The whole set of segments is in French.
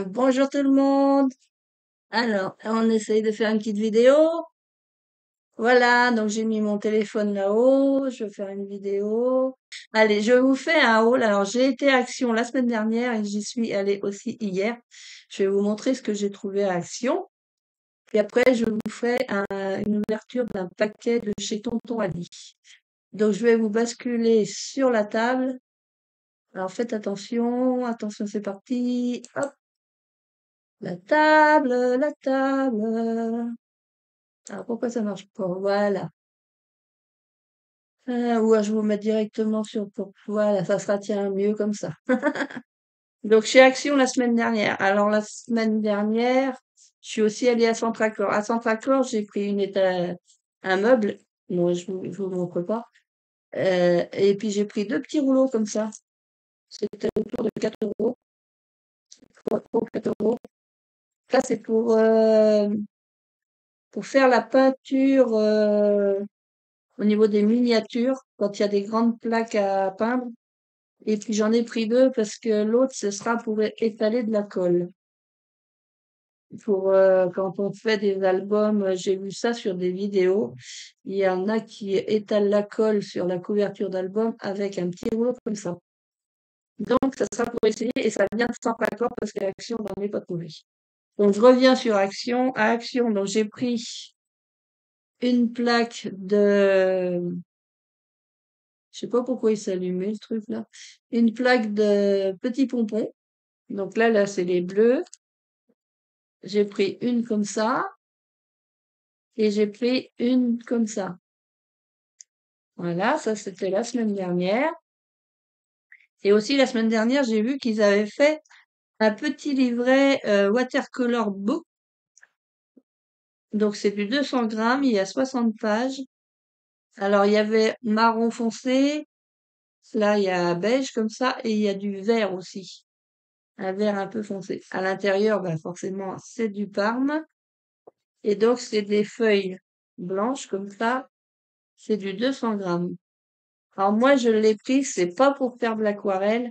Bonjour tout le monde. Alors, on essaye de faire une petite vidéo. Voilà, donc j'ai mis mon téléphone là-haut. Je vais faire une vidéo. Allez, je vous fais un haul. Alors, j'ai été à Action la semaine dernière et j'y suis allée aussi hier. Je vais vous montrer ce que j'ai trouvé à Action. Puis après, je vous ferai une ouverture d'un paquet de chez Tonton Ali. Donc, je vais vous basculer sur la table. Alors, faites attention. Attention, c'est parti. Hop, la table, la table. Alors pourquoi ça marche pas? Voilà. Ou alors je vais vous mettre directement sur voilà, ça sera tiens mieux comme ça. Donc chez Action la semaine dernière. Alors la semaine dernière, je suis aussi allée à Centracor. À Centracor, j'ai pris un meuble. Non, je vous montre pas. Et puis j'ai pris deux petits rouleaux comme ça. C'était autour de 4 euros. 3 euros, 4 euros. Ça c'est pour faire la peinture. Au niveau des miniatures, quand il y a des grandes plaques à peindre. Et puis j'en ai pris deux parce que l'autre, ce sera pour étaler de la colle. Pour quand on fait des albums, j'ai vu ça sur des vidéos. Il y en a qui étalent la colle sur la couverture d'album avec un petit rouleau comme ça. Donc ça sera pour essayer et ça vient de Centracor parce qu'à Action, on n'en est pas trouvé. Donc je reviens sur Action. À Action, donc j'ai pris une plaque je sais pas pourquoi il s'allumait le truc là. Une plaque de petits pompons. Donc là, c'est les bleus. J'ai pris une comme ça et j'ai pris une comme ça. Voilà, ça c'était la semaine dernière. Et aussi la semaine dernière, j'ai vu qu'ils avaient fait un petit livret watercolor book. Donc c'est du 200 grammes, il y a 60 pages. Alors il y avait marron foncé, là il y a beige comme ça et il y a du vert aussi. Un vert un peu foncé. À l'intérieur, ben forcément, c'est du parme. Et donc, c'est des feuilles blanches comme ça. C'est du 200 grammes. Alors moi, je l'ai pris, c'est pas pour faire de l'aquarelle,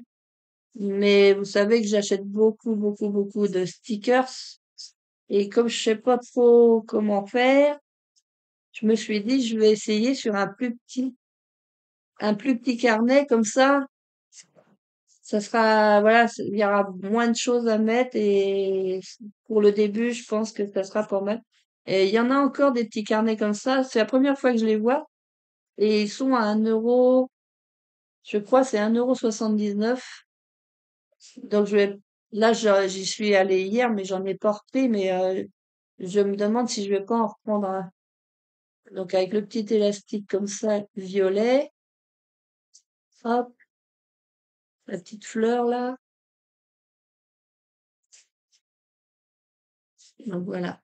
mais vous savez que j'achète beaucoup, beaucoup, beaucoup de stickers. Et comme je sais pas trop comment faire, je me suis dit, je vais essayer sur un plus petit carnet comme ça. Ça sera, voilà, il y aura moins de choses à mettre et pour le début, je pense que ça sera pas mal. Et il y en a encore des petits carnets comme ça. C'est la première fois que je les vois et ils sont à 1 euro. Je crois c'est 1,79 €. Donc là, j'y suis allée hier, mais j'en ai pas repris. Mais je me demande si je vais pas en reprendre un. Donc avec le petit élastique comme ça, violet. Hop, la petite fleur là. Donc voilà,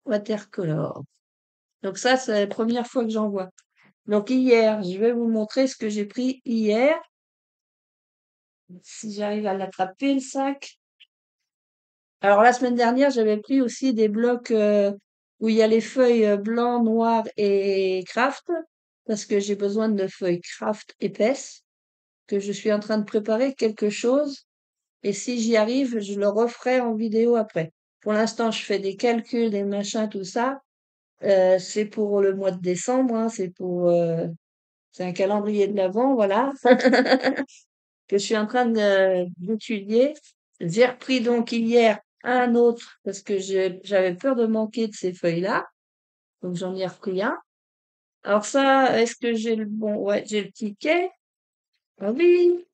watercolor. Donc ça, c'est la première fois que j'en vois. Donc hier, je vais vous montrer ce que j'ai pris hier. Si j'arrive à l'attraper, le sac. Alors la semaine dernière, j'avais pris aussi des blocs où il y a les feuilles blanc, noir et craft, parce que j'ai besoin de feuilles craft épaisses, que je suis en train de préparer quelque chose. Et si j'y arrive, je le referai en vidéo après. Pour l'instant, je fais des calculs, des machins, tout ça. C'est pour le mois de décembre, hein, c'est un calendrier de l'Avent, voilà, que je suis en train d'étudier. J'ai repris donc hier un autre parce que j'avais peur de manquer de ces feuilles-là. Donc j'en ai repris un. Alors ça, est-ce que j'ai le bon? Ouais, j'ai le ticket. Ah oui.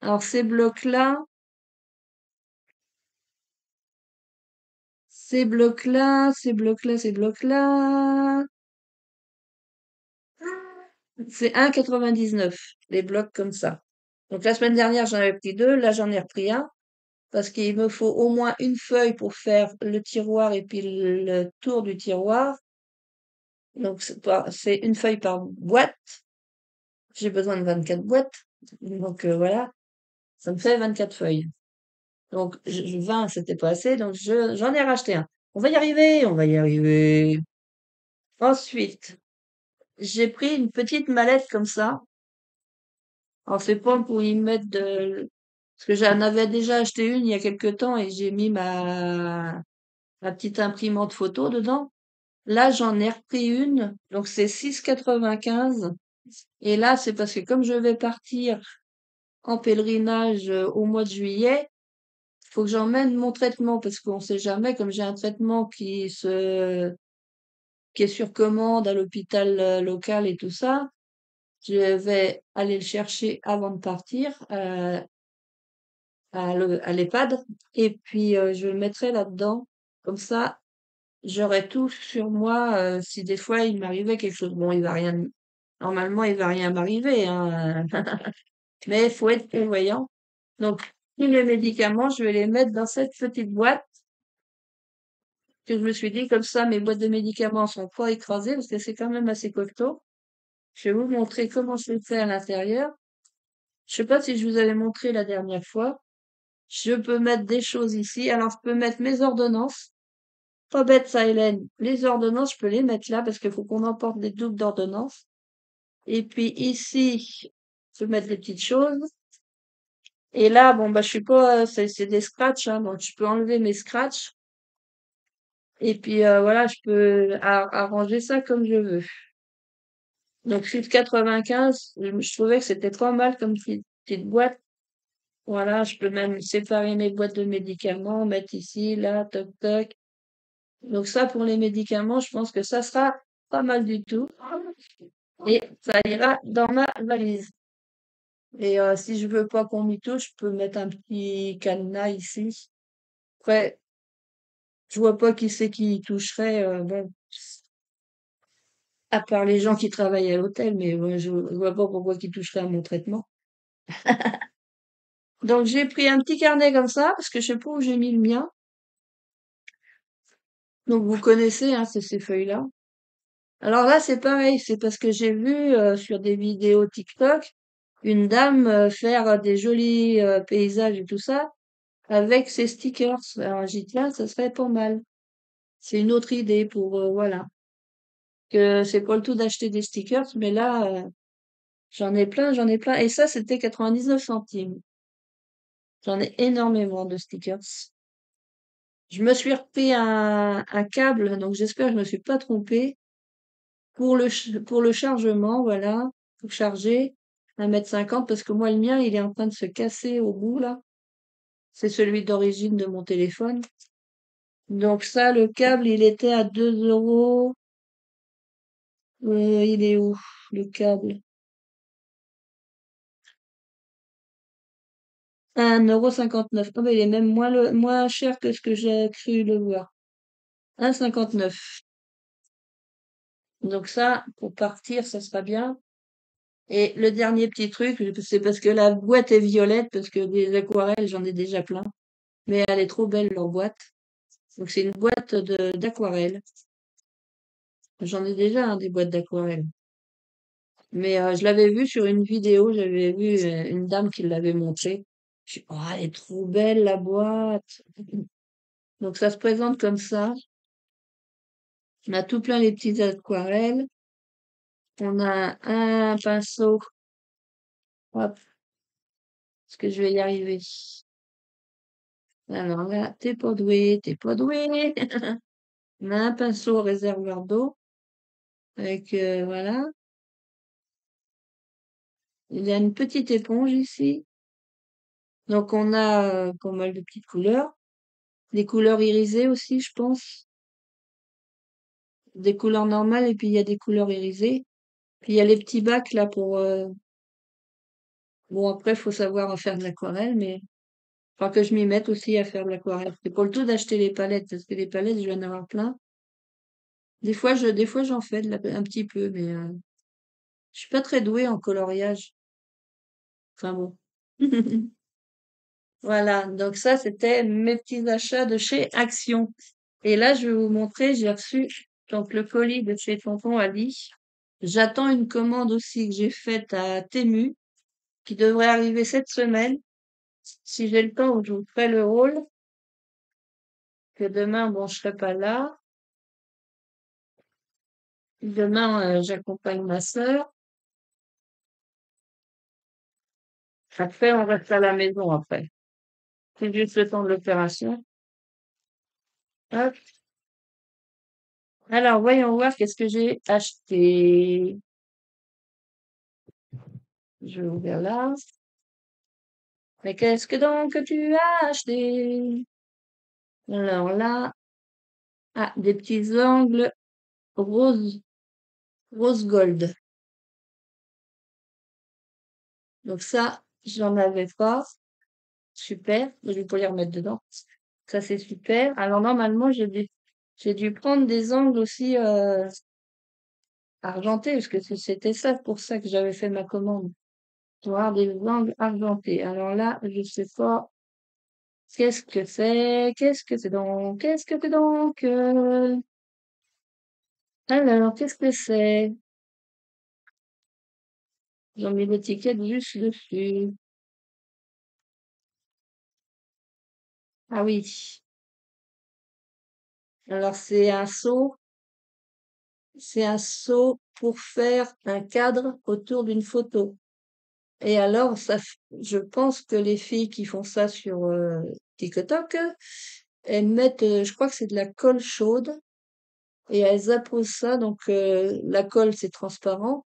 Alors ces blocs-là, ces blocs-là, ces blocs-là, ces blocs-là, c'est 1,99 les blocs comme ça. Donc la semaine dernière, j'en avais pris deux, là j'en ai repris un. Parce qu'il me faut au moins une feuille pour faire le tiroir et puis le tour du tiroir. Donc c'est une feuille par boîte. J'ai besoin de 24 boîtes. Donc voilà, ça me fait 24 feuilles. Donc 20, c'était pas assez, donc j'en ai racheté un. On va y arriver, on va y arriver. Ensuite, j'ai pris une petite mallette comme ça. Alors c'est pas pour y mettre Parce que j'en avais déjà acheté une il y a quelque temps et j'ai mis ma petite imprimante photo dedans. Là, j'en ai repris une, donc c'est 6,95. Et là, c'est parce que comme je vais partir en pèlerinage au mois de juillet, faut que j'emmène mon traitement parce qu'on sait jamais, comme j'ai un traitement qui est sur commande à l'hôpital local et tout ça, je vais aller le chercher avant de partir à l'EHPAD et puis je le mettrai là-dedans. Comme ça, j'aurai tout sur moi si des fois il m'arrivait quelque chose. Bon, il va rien, normalement il va rien m'arriver, hein, mais il faut être prévoyant. Donc, tous les médicaments, je vais les mettre dans cette petite boîte que je me suis dit, comme ça, mes boîtes de médicaments sont pas écrasées parce que c'est quand même assez costaud. Je vais vous montrer comment c'est fait à l'intérieur. Je sais pas si je vous avais montré la dernière fois. Je peux mettre des choses ici. Alors, je peux mettre mes ordonnances. Pas bête, ça, Hélène. Les ordonnances, je peux les mettre là parce qu'il faut qu'on emporte des doubles d'ordonnances. Et puis ici, je peux mettre des petites choses. Et là, bon, bah, je suis pas, c'est des scratchs, hein, donc je peux enlever mes scratchs. Et puis, voilà, je peux arranger ça comme je veux. Donc, 6,95, je trouvais que c'était pas mal comme petite boîte. Voilà, je peux même séparer mes boîtes de médicaments, mettre ici, là, toc, toc. Donc ça, pour les médicaments, je pense que ça sera pas mal du tout. Et ça ira dans ma valise. Et si je veux pas qu'on m'y touche, je peux mettre un petit cadenas ici. Après, je vois pas qui c'est qui y toucherait, bon, à part les gens qui travaillent à l'hôtel, mais je vois pas pourquoi qui toucherait à mon traitement. Donc j'ai pris un petit carnet comme ça, parce que je sais pas où j'ai mis le mien. Donc vous connaissez, hein, c'est ces feuilles-là. Alors là, c'est pareil, c'est parce que j'ai vu sur des vidéos TikTok une dame faire des jolis paysages et tout ça avec ses stickers. Alors j'ai dit, tiens, ça serait pas mal. C'est une autre idée pour, voilà. Que c'est pas le tout d'acheter des stickers, mais là, j'en ai plein, j'en ai plein. Et ça, c'était 99 centimes. J'en ai énormément de stickers. Je me suis repris un câble, donc j'espère que je me suis pas trompée. Pour le chargement, voilà, pour charger, 1,50 m parce que moi, le mien, il est en train de se casser au bout, là. C'est celui d'origine de mon téléphone. Donc ça, le câble, il était à 2 euros. Il est où, le câble? 1,59 €. Ah, bah, il est même moins cher que ce que j'ai cru le voir. 1,59 €. Donc ça, pour partir, ça sera bien. Et le dernier petit truc, c'est parce que la boîte est violette, parce que des aquarelles, j'en ai déjà plein. Mais elle est trop belle, leur boîte. Donc c'est une boîte d'aquarelle. J'en ai déjà des boîtes d'aquarelle. Mais je l'avais vue sur une vidéo, j'avais vu une dame qui l'avait montré. Je dis, oh, elle est trop belle la boîte. Donc ça se présente comme ça. On a tout plein les petites aquarelles. On a un pinceau. Hop, est-ce que je vais y arriver? Alors là, t'es pas doué, t'es pas doué. On a un pinceau au réservoir d'eau avec voilà. Il y a une petite éponge ici. Donc on a pas mal de petites couleurs. Des couleurs irisées aussi, je pense. Des couleurs normales et puis il y a des couleurs irisées. Puis il y a les petits bacs là pour bon après faut savoir en faire de l'aquarelle, mais enfin que je m'y mette aussi à faire de l'aquarelle. C'est pour le tout d'acheter les palettes, parce que les palettes, je vais en avoir plein. Des fois j'en fais un petit peu, mais je suis pas très douée en coloriage. Enfin bon. Voilà, donc ça, c'était mes petits achats de chez Action. Et là, je vais vous montrer, j'ai reçu donc le colis de chez Tonton Ali. J'attends une commande aussi que j'ai faite à Temu, qui devrait arriver cette semaine. Si j'ai le temps, je vous ferai le rôle, que demain, bon, je serai pas là. Demain, j'accompagne ma sœur. Après, on reste à la maison après. C'est juste le temps de l'opération. Hop. Alors, voyons voir qu'est-ce que j'ai acheté. Je vais ouvrir là. Mais qu'est-ce que donc tu as acheté? Alors là, ah, des petits ongles rose, rose gold. Donc ça, j'en avais pas. Super. Je vais pas les remettre dedans. Ça, c'est super. Alors normalement, j'ai dû prendre des ongles aussi argentés, parce que c'était ça pour ça que j'avais fait ma commande. Pour avoir des ongles argentés. Alors là, je sais pas. Qu'est-ce que c'est? Qu'est-ce que c'est donc? Qu'est-ce que c'est donc? Alors, qu'est-ce que c'est? Ils ont mis l'étiquette juste dessus. Ah oui. Alors, c'est un seau pour faire un cadre autour d'une photo. Et alors, je pense que les filles qui font ça sur TikTok, elles mettent, je crois que c'est de la colle chaude, et elles apposent ça. Donc, la colle, c'est transparent.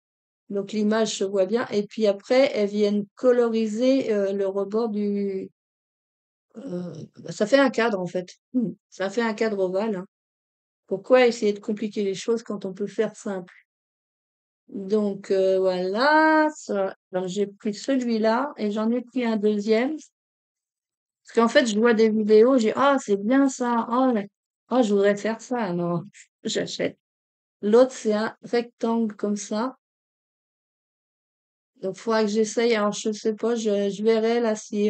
Donc, l'image se voit bien. Et puis après, elles viennent coloriser le rebord du... ça fait un cadre, en fait. Ça fait un cadre ovale, hein. Pourquoi essayer de compliquer les choses quand on peut faire simple? Donc voilà, alors j'ai pris celui-là et j'en ai pris un deuxième. Parce qu'en fait, je vois des vidéos, j'ai ah c'est bien ça, oh je voudrais faire ça, non, j'achète. L'autre c'est un rectangle comme ça. Donc il faudra que j'essaye. Alors je sais pas, je verrai là si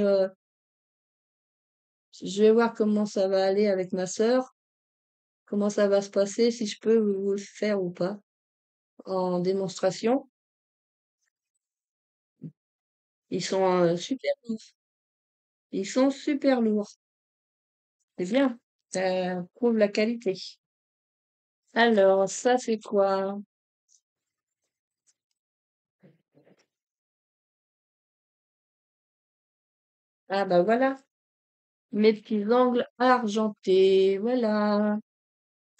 je vais voir comment ça va aller avec ma sœur, comment ça va se passer, si je peux vous le faire ou pas en démonstration. Ils sont super lourds. Ils sont super lourds. C'est bien. Ça prouve la qualité. Alors, ça, c'est quoi? Ah, bah voilà. Mes petits ongles argentés. Voilà.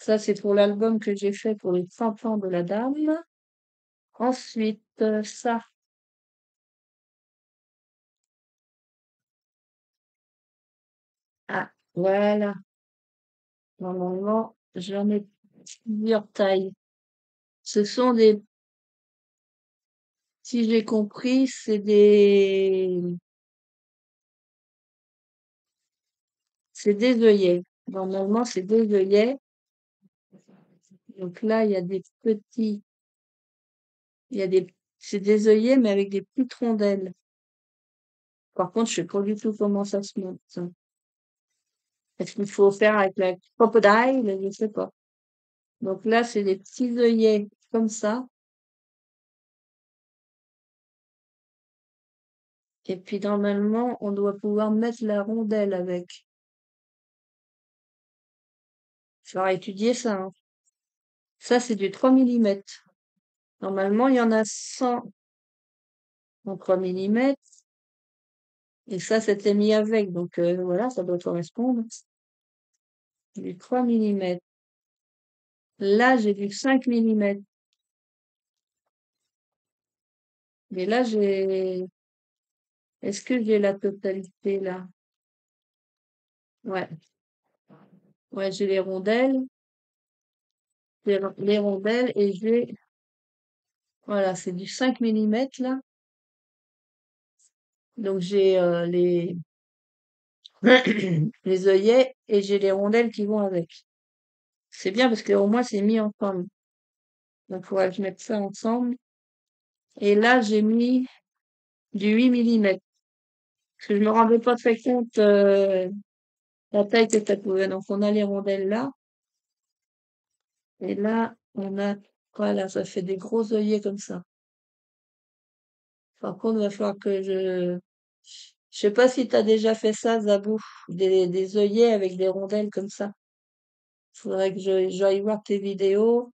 Ça, c'est pour l'album que j'ai fait pour les 100 ans de la dame. Ensuite, ça. Ah, voilà. Normalement, j'en ai plusieurs tailles. Ce sont des, si j'ai compris, c'est des œillets. Normalement, c'est des œillets. Donc là, il y a des, c'est des œillets, mais avec des petites rondelles. Par contre, je sais pas du tout comment ça se monte, ça. Est-ce qu'il faut faire avec la crocodile? Je sais pas. Donc là, c'est des petits œillets comme ça. Et puis, normalement, on doit pouvoir mettre la rondelle avec. Il faudra étudier ça, hein. Ça, c'est du 3 millimètres. Normalement, il y en a 100 en 3 millimètres. Et ça, c'était mis avec. Donc, voilà, ça doit correspondre. Du 3 millimètres. Là, j'ai du 5 millimètres. Mais là, est-ce que j'ai la totalité là? Ouais. Ouais, j'ai les rondelles et voilà, c'est du 5 millimètres là. Donc j'ai les œillets et j'ai les rondelles qui vont avec. C'est bien parce que au moins c'est mis ensemble. Donc il faudrait que je mette ça ensemble. Et là, j'ai mis du 8 millimètres. Parce que je me rendais pas très compte la taille que ça pouvait. Donc on a les rondelles là. Et là, voilà, ça fait des gros œillets comme ça. Par contre, il va falloir que je sais pas si tu as déjà fait ça, Zabou, des œillets avec des rondelles comme ça. Faudrait que j'aille voir tes vidéos,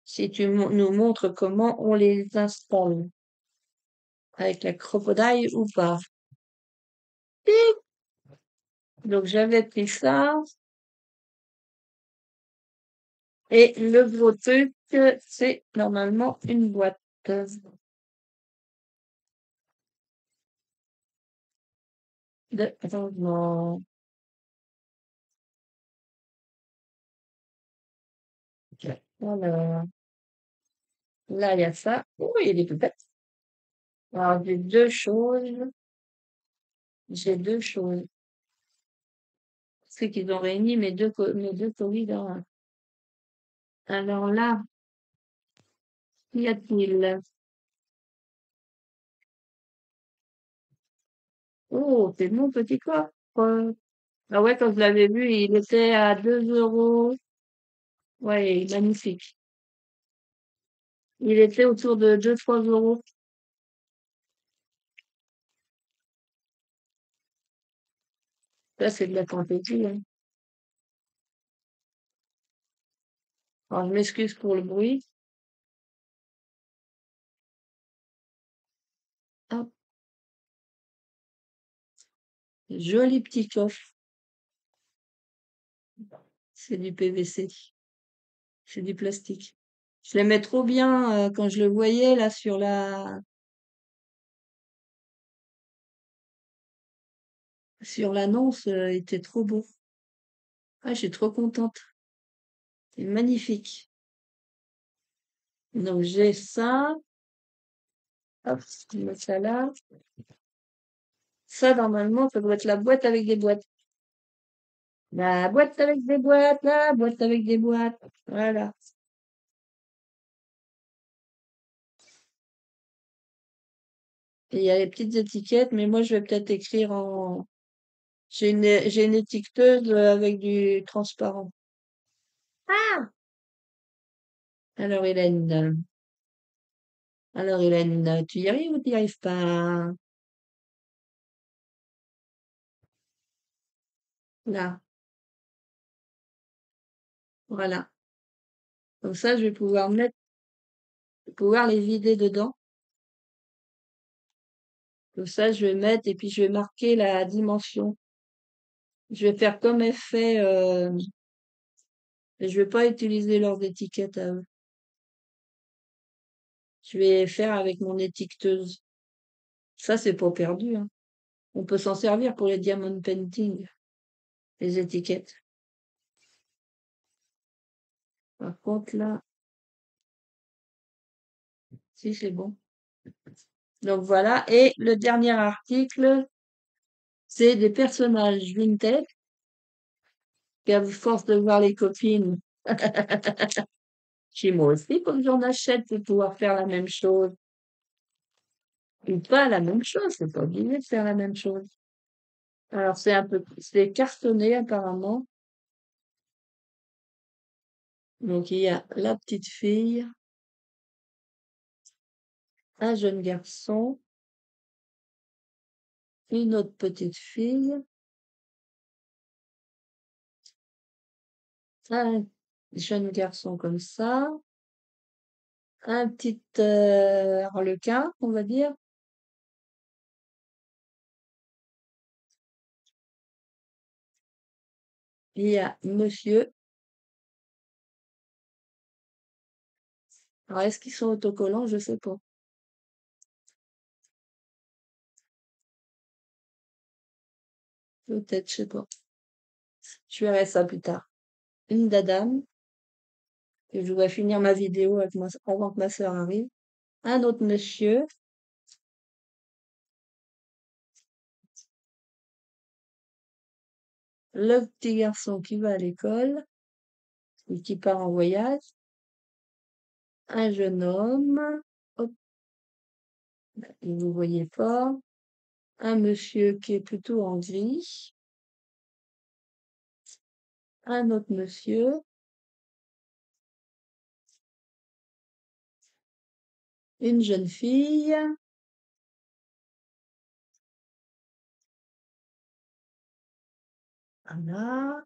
si tu nous montres comment on les installe. avec la crocodile ou pas. Donc j'avais pris ça. Et le gros truc, c'est normalement une boîte de rangement. Voilà. Là, il y a ça. Oh, il est tout bête. Alors, j'ai deux choses. J'ai deux choses. C'est qu'ils ont réuni mes deux colis dans un. Alors là, qu'y a-t-il? Oh, c'est mon petit coffre. Ah ouais, quand je l'avais vu, il était à 2 euros. Ouais, magnifique. Il était autour de 2, 3 euros. Ça, c'est de la fantaisie, hein. Alors, je m'excuse pour le bruit. Hop, joli petit coffre. C'est du PVC. C'est du plastique. Je l'aimais trop bien quand je le voyais là sur l'annonce, il était trop beau. Ah, je suis trop contente. C'est magnifique. Donc j'ai ça. Hop, je mets ça là. Ça, normalement, ça doit être la boîte avec des boîtes. La boîte avec des boîtes, la boîte avec des boîtes. Voilà. Et il y a les petites étiquettes, mais moi, je vais peut-être écrire en. J'ai une étiqueteuse avec du transparent. Ah! Alors, Hélène. Alors, Hélène, tu y arrives ou tu y arrives pas? Là. Voilà. Comme ça, je vais pouvoir les vider dedans. Comme ça, je vais mettre et puis je vais marquer la dimension. Je vais faire comme effet, je vais pas utiliser leurs étiquettes à eux. Je vais faire avec mon étiqueteuse. Ça, c'est pas perdu, hein. On peut s'en servir pour les diamond painting, les étiquettes. Par contre, là, si c'est bon. Donc voilà. Et le dernier article, c'est des personnages vintage. Et à force de voir les copines, chez moi aussi, faut que j'en achète pour pouvoir faire la même chose. Ou pas la même chose, c'est pas obligé de faire la même chose. Alors c'est cartonné apparemment. Donc il y a la petite fille, un jeune garçon, une autre petite fille, un jeune garçon comme ça, un petit harlequin, on va dire. Il y a monsieur. Alors est-ce qu'ils sont autocollants? Je sais pas. Peut-être, je sais pas. Je verrai ça plus tard. Une dame, que je dois finir ma vidéo avant que ma sœur arrive. Un autre monsieur, le petit garçon qui va à l'école et qui part en voyage, un jeune homme, hop, vous voyez pas, un monsieur qui est plutôt en gris, un autre monsieur, une jeune fille, voilà,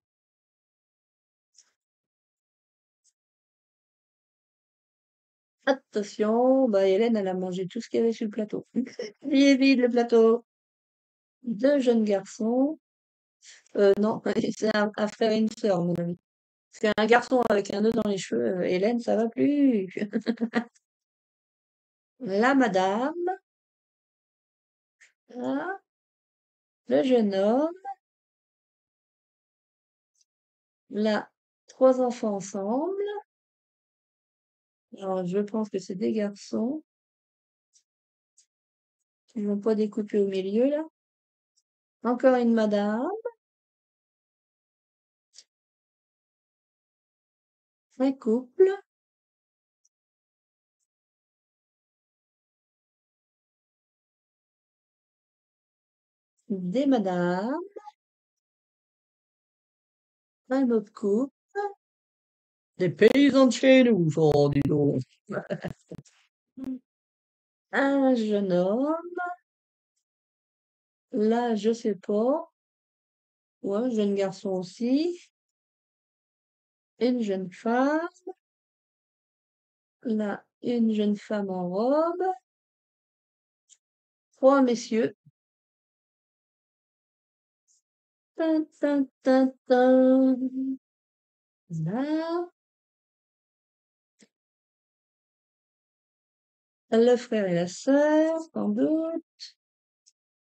Attention, bah Hélène, elle a mangé tout ce qu'il y avait sur le plateau. Il est vide le plateau. Deux jeunes garçons. Non, c'est un frère et une sœur, à mon avis. Parce qu'un garçon avec un nœud dans les cheveux, Hélène, ça va plus. La madame, là, le jeune homme, là, trois enfants ensemble. Alors, je pense que c'est des garçons. Ils vont pas découper au milieu, là. Encore une madame, un couple, des madames, un autre couple, des paysans de chez nous, oh, dis donc. Un jeune homme, là, je sais pas. Ouais, un jeune garçon aussi. Une jeune femme, là, une jeune femme en robe. Trois messieurs. Tin, tin, tin, tin. Là, le frère et la sœur, sans doute.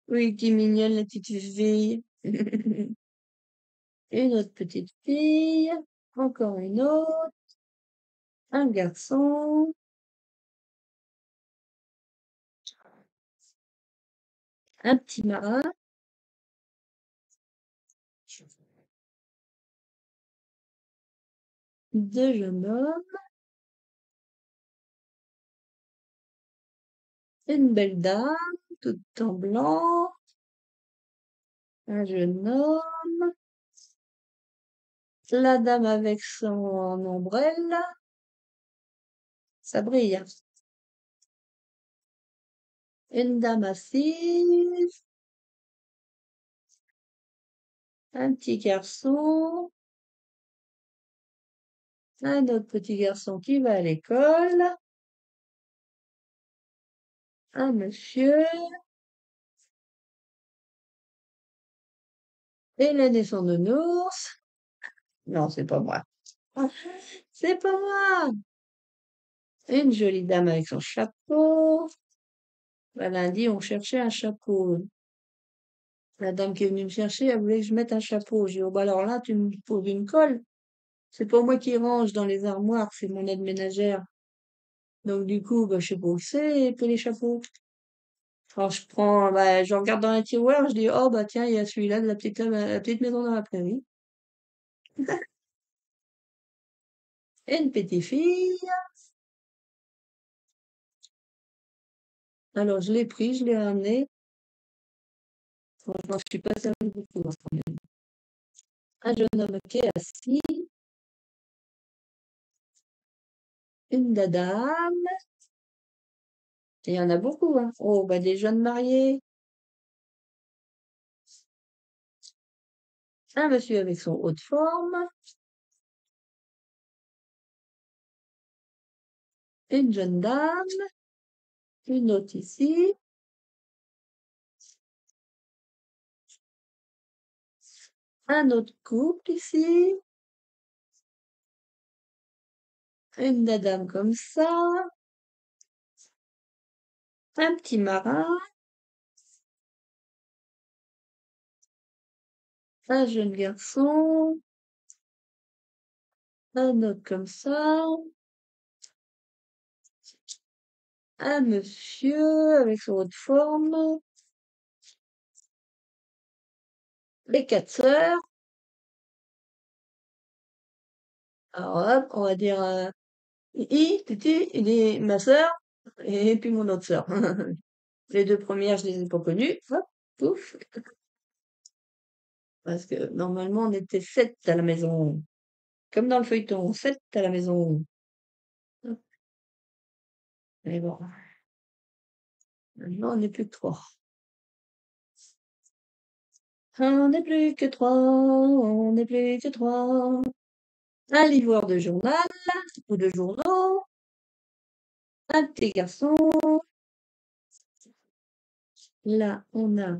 Oui, qui mignonne la petite fille. Une autre petite fille. Encore une autre. Un garçon. Un petit marin. Deux jeunes hommes. Une belle dame, toute en blanc. Un jeune homme. La dame avec son ombrelle. Ça brille, hein. Une dame assise. Un petit garçon. Un autre petit garçon qui va à l'école. Un monsieur. Hélène et son nounours. Non, c'est pas moi. C'est pas moi. Une jolie dame avec son chapeau. Bah, lundi, on cherchait un chapeau. La dame qui est venue me chercher, elle voulait que je mette un chapeau. J'ai dit, oh, bah alors là, tu me trouves une colle. C'est pas moi qui range dans les armoires, c'est mon aide ménagère. Donc, du coup, bah, je sais pas où c'est, que les chapeaux. Alors, je prends, bah, je regarde dans un tiroir, je dis, oh, bah, tiens, il y a celui-là de la petite maison dans la prairie. Et une petite fille. Alors, je l'ai pris, je l'ai ramené. Franchement, je suis pas servi beaucoup dans ce problème. Un jeune homme qui est assis. Une dame. Et il y en a beaucoup, hein. Oh, bah, des jeunes mariés. Un monsieur avec son haut de forme. Une jeune dame. Une autre ici. Un autre couple ici. Une dame comme ça. Un petit marin. Un jeune garçon. Un autre comme ça. Un monsieur avec son haut de forme. Les quatre sœurs. Alors hop, on va dire Titi, il est ma sœur et puis mon autre sœur. Les deux premières, je les ai pas connues. Hop, pouf. Parce que normalement, on était sept à la maison. Comme dans le feuilleton, sept à la maison. Hop, mais bon, maintenant, on n'est plus que trois. On n'est plus que trois, on n'est plus que trois. Un livreur de journal ou de journaux. un petit garçon. Là, on a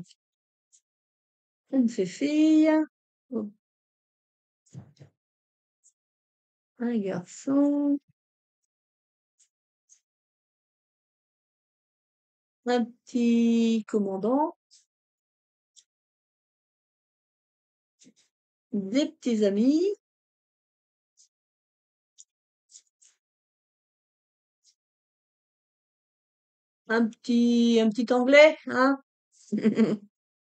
une fille. Oh, un garçon. Un petit commandant. Des petits amis. Un petit anglais, hein?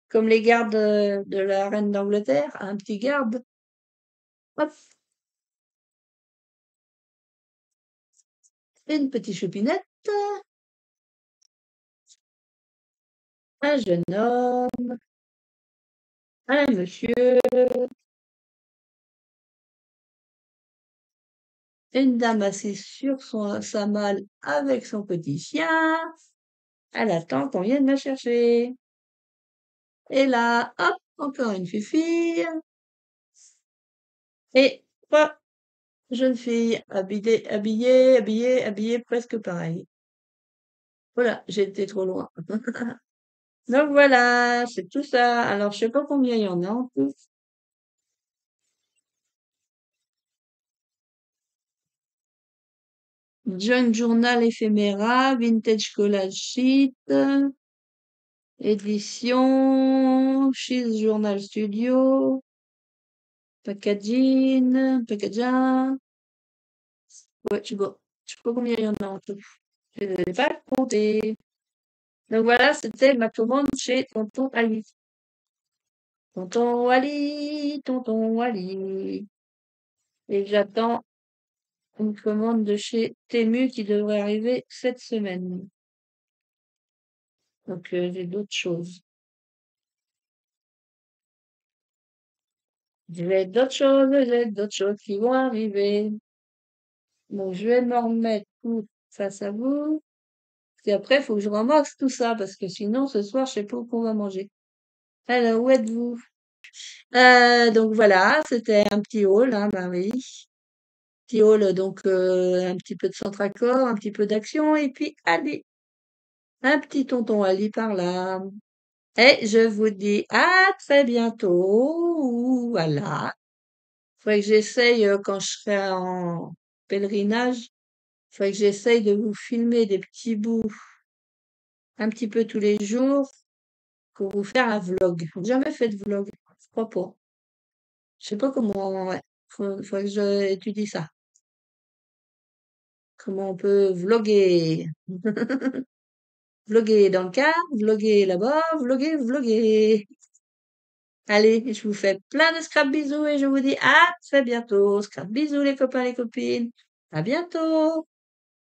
Comme les gardes de la reine d'Angleterre, un petit garde. Hop, une petite choupinette, un jeune homme, un monsieur, une dame assise sur sa malle avec son petit chien. Elle attend qu'on vienne la chercher. Et là, hop, encore une fille. Et trois jeunes filles habillées presque pareil. Voilà, j'ai été trop loin. Donc voilà, c'est tout ça. Alors, je sais pas combien il y en a en tout. Junk Journal Ephémera, Vintage Collage Sheet, édition, Cheese Journal Studio, packaging. Ouais, je sais pas combien il y en a en tout. Je ne l'ai pas compté. Donc voilà, c'était ma commande chez Tonton Ali. Tonton Ali, Tonton Ali. Et j'attends une commande de chez Temu qui devrait arriver cette semaine. Donc j'ai d'autres choses. J'ai d'autres choses qui vont arriver. Donc je vais me remettre tout face à vous. Et après, il faut que je ramasse tout ça parce que sinon ce soir, je sais pas où qu'on va manger. Alors, où êtes-vous? Donc voilà, c'était un petit haul, hein, bah oui. Petit haul, donc un petit peu de centre accord, un petit peu d'action, et puis allez, un petit tonton Ali par là. Et je vous dis à très bientôt. Voilà. Faudrait que j'essaye quand je serai en pèlerinage. Faudrait que j'essaye de vous filmer des petits bouts un petit peu tous les jours pour vous faire un vlog. J'ai jamais fait de vlog. Je crois pas. Je sais pas comment, ouais. Faudrait que j'étudie ça. Comment on peut vloguer. Vloguer dans le car, vloguer là-bas, vloguer. Allez, je vous fais plein de scrap bisous et je vous dis à très bientôt. Scrap bisous les copains, les copines. À bientôt.